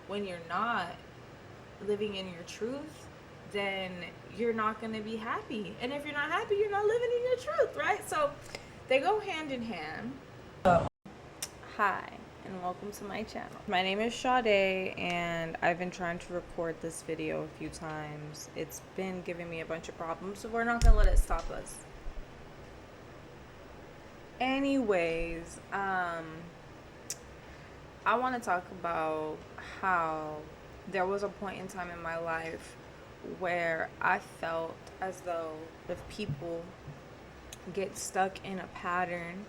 when you're not living in your truth, then you're not going to be happy. And if you're not happy, you're not living in your truth, right? So they go hand in hand. Hi, and welcome to my channel. My name is Sade, and I've been trying to record this video a few times. It's been giving me a bunch of problems, so we're not going to let it stop us. Anyways, I want to talk about how there was a point in time in my life where I felt as though if people get stuck in a pattern,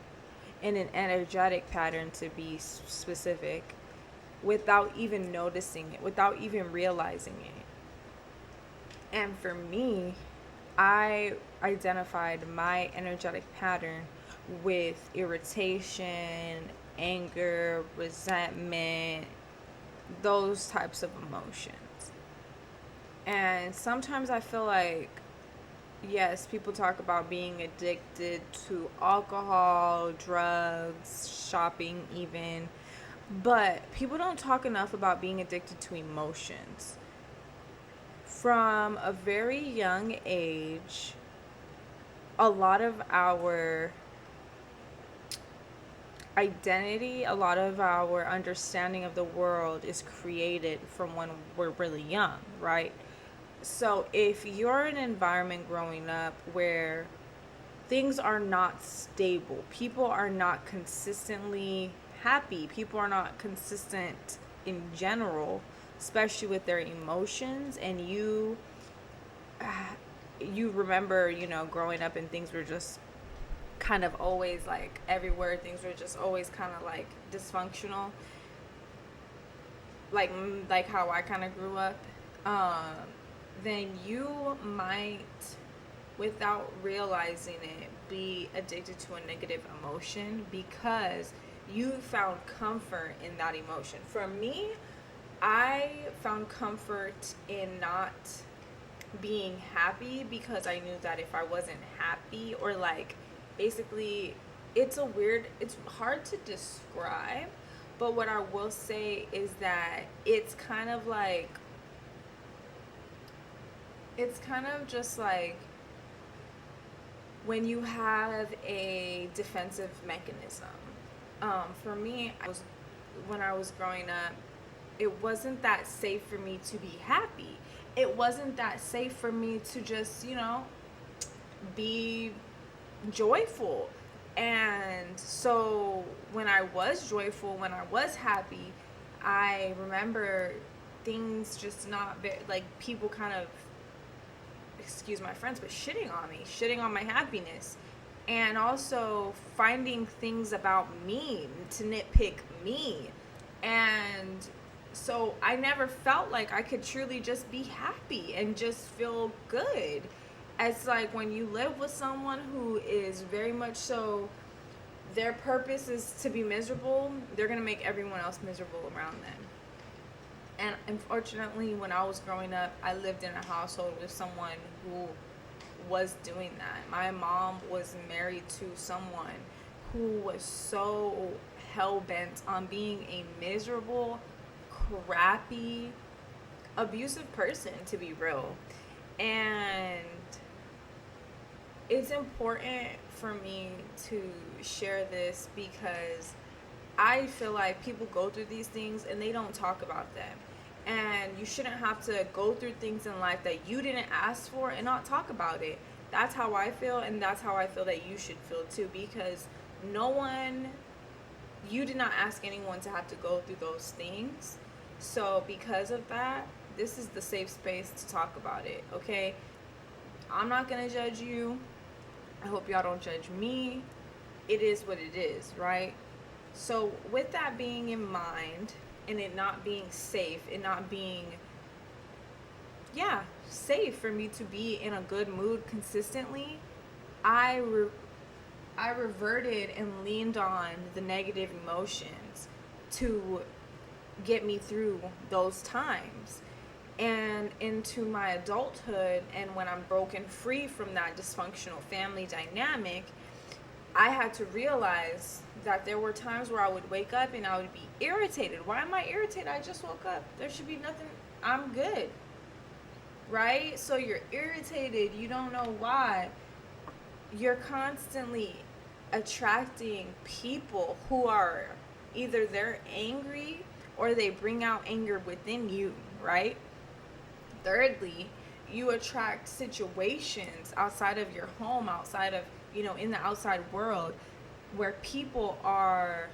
in an energetic pattern to be specific, without even noticing it, without even realizing it. And for me, I identified my energetic pattern with irritation, anger, resentment, those types of emotions. And sometimes I feel like, yes, people talk about being addicted to alcohol, drugs, shopping, even, but people don't talk enough about being addicted to emotions. From a very young age, a lot of our identity, a lot of our understanding of the world is created from when we're really young, right? So if you're in an environment growing up where things are not stable, people are not consistently happy, people are not consistent in general, especially with their emotions, and you remember, growing up and things were just kind of always like everywhere, things were just always kind of like dysfunctional, like how I kind of grew up, then you might, without realizing it, be addicted to a negative emotion because you found comfort in that emotion. For me, I found comfort in not being happy because I knew that if I wasn't happy, or like, basically, it's hard to describe, but what I will say is that it's kind of just like when you have a defensive mechanism. For me, when I was growing up, it wasn't that safe for me to be happy. It wasn't that safe for me to just, be joyful. And so when I was joyful, when I was happy, I remember things just not very, like, people kind of, excuse my friends, but shitting on me, shitting on my happiness, and also finding things about me to nitpick me. And so I never felt like I could truly just be happy and just feel good. It's like when you live with someone who is very much so, their purpose is to be miserable, they're going to make everyone else miserable around them. And unfortunately, when I was growing up, I lived in a household with someone who was doing that. My mom was married to someone who was so hell-bent on being a miserable, crappy, abusive person, to be real. And it's important for me to share this because I feel like people go through these things and they don't talk about them. And you shouldn't have to go through things in life that you didn't ask for and not talk about it. That's how I feel, and that's how I feel that you should feel too, because you did not ask anyone to have to go through those things. So because of that, this is the safe space to talk about it, okay? I'm not gonna judge you. I hope y'all don't judge me. It is what it is, right? So with that being in mind, and it not being safe, and not being, safe for me to be in a good mood consistently, I reverted and leaned on the negative emotions to get me through those times. And into my adulthood, and when I'm broken free from that dysfunctional family dynamic, I had to realize that there were times where I would wake up and I would be irritated. Why am I irritated? I just woke up. There should be nothing. I'm good. Right? So you're irritated. You don't know why. You're constantly attracting people who are either they're angry or they bring out anger within you, right? Thirdly, you attract situations outside of your home, outside of, in the outside world where people are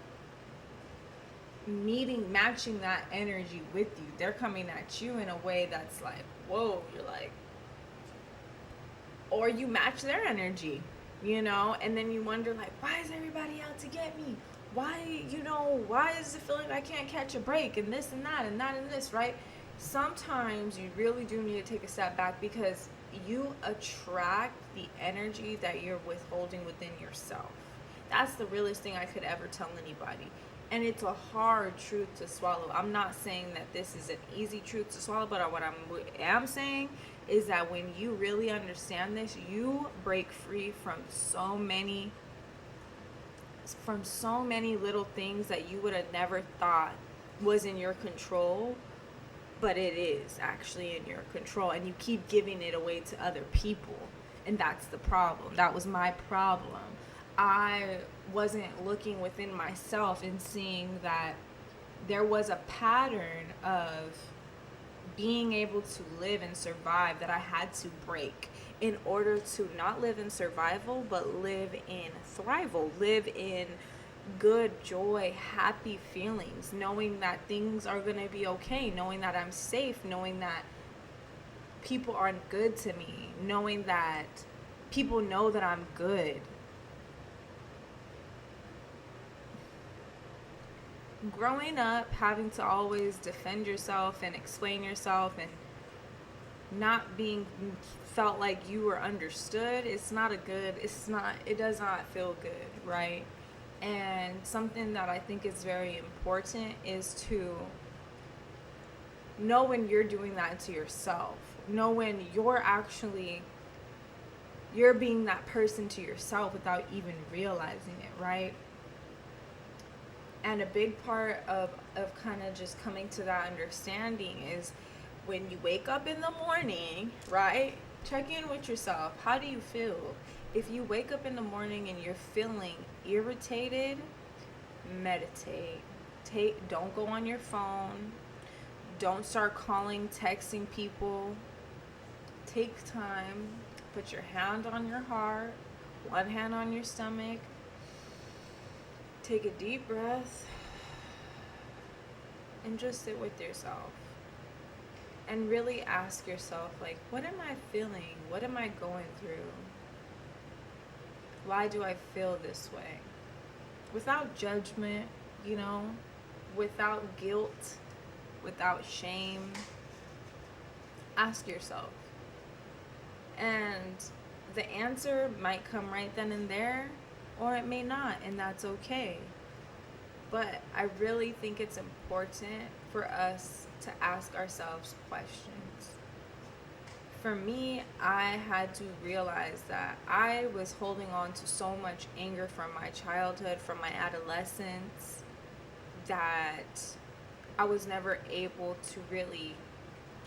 matching that energy with you. They're coming at you in a way that's like, whoa, you're like, or you match their energy, and then you wonder, like, why is everybody out to get me? Why is it feeling like I can't catch a break and this and that and that and this, right? Sometimes you really do need to take a step back because you attract the energy that you're withholding within yourself. That's the realest thing I could ever tell anybody. And it's a hard truth to swallow. I'm not saying that this is an easy truth to swallow, but what I am saying is that when you really understand this, you break free from so many little things that you would have never thought was in your control, but it is actually in your control, and you keep giving it away to other people. And that's the problem. That was my problem. I wasn't looking within myself and seeing that there was a pattern of being able to live and survive that I had to break in order to not live in survival, but live in thrival, live in good, joy, happy feelings, knowing that things are going to be okay, knowing that I'm safe, knowing that people are good to me, knowing that people know that I'm good. Growing up, having to always defend yourself and explain yourself and not being felt like you were understood, it does not feel good, right? And something that I think is very important is to know when you're doing that to yourself. Know when you're being that person to yourself without even realizing it, right? And a big part of kind of just coming to that understanding is when you wake up in the morning, right? Check in with yourself. How do you feel? If you wake up in the morning and you're feeling irritated, meditate. Don't go on your phone. Don't start calling, texting people. Take time. Put your hand on your heart, one hand on your stomach. Take a deep breath and just sit with yourself and really ask yourself, like, what am I feeling? What am I going through? Why do I feel this way? Without judgment, without guilt, without shame. Ask yourself. And the answer might come right then and there, or it may not, and that's okay. But I really think it's important for us to ask ourselves questions. For me, I had to realize that I was holding on to so much anger from my childhood, from my adolescence, that I was never able to really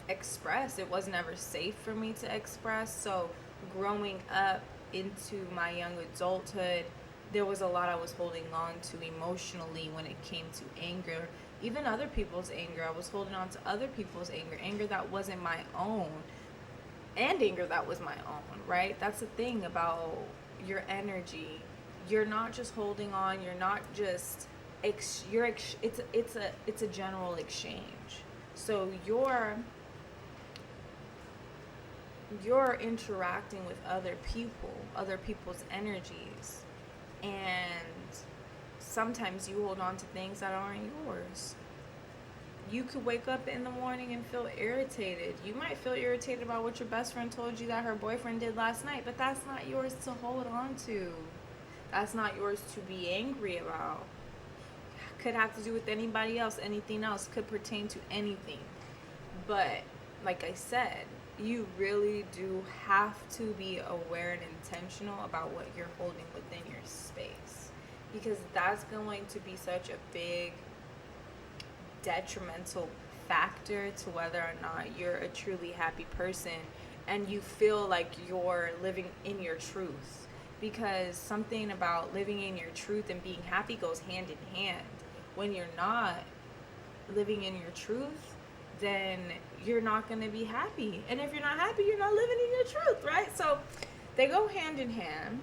express. It was never safe for me to express. So growing up into my young adulthood, there was a lot I was holding on to emotionally when it came to anger. Even other people's anger. I was holding on to other people's anger that wasn't my own, and anger that was my own, right? That's the thing about your energy. You're not just holding on. You're not just it's a general exchange. So you're interacting with other people's energies, and sometimes you hold on to things that aren't yours. You could wake up in the morning and feel irritated. You might feel irritated about what your best friend told you that her boyfriend did last night, but that's not yours to hold on to. That's not yours to be angry about. Could have to do with anybody else, anything else, could pertain to anything. But like I said, you really do have to be aware and intentional about what you're holding within your space. because that's going to be such a big detrimental factor to whether or not you're a truly happy person and you feel like you're living in your truth. Because something about living in your truth and being happy goes hand in hand. When you're not living in your truth, then you're not going to be happy. And if you're not happy, you're not living in your truth, right? So they go hand in hand.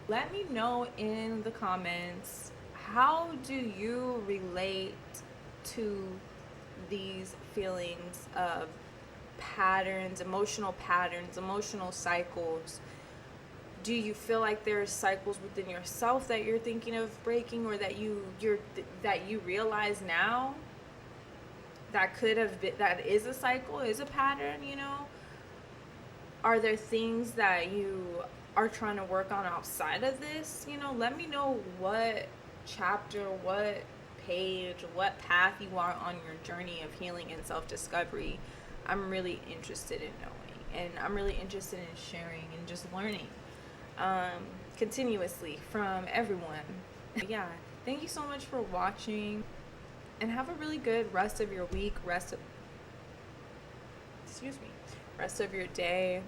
Let me know in the comments, how do you relate to these feelings of patterns, emotional cycles? Do you feel like there's cycles within yourself that you're thinking of breaking, or that you realize now that could have been, that is a cycle, is a pattern, you know? Are there things that you are trying to work on outside of this? You know, let me know what chapter, what page, what path you are on your journey of healing and self-discovery. I'm really interested in knowing, and I'm really interested in sharing and just learning continuously from everyone. Yeah, thank you so much for watching, and have a really good rest of your week, rest of your day.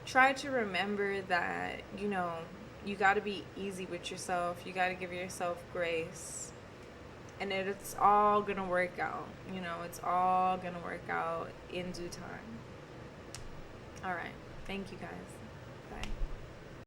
Try to remember that, you know, you got to be easy with yourself. You got to give yourself grace, and it's all gonna work out. You know, it's all gonna work out in due time. All right, thank you guys.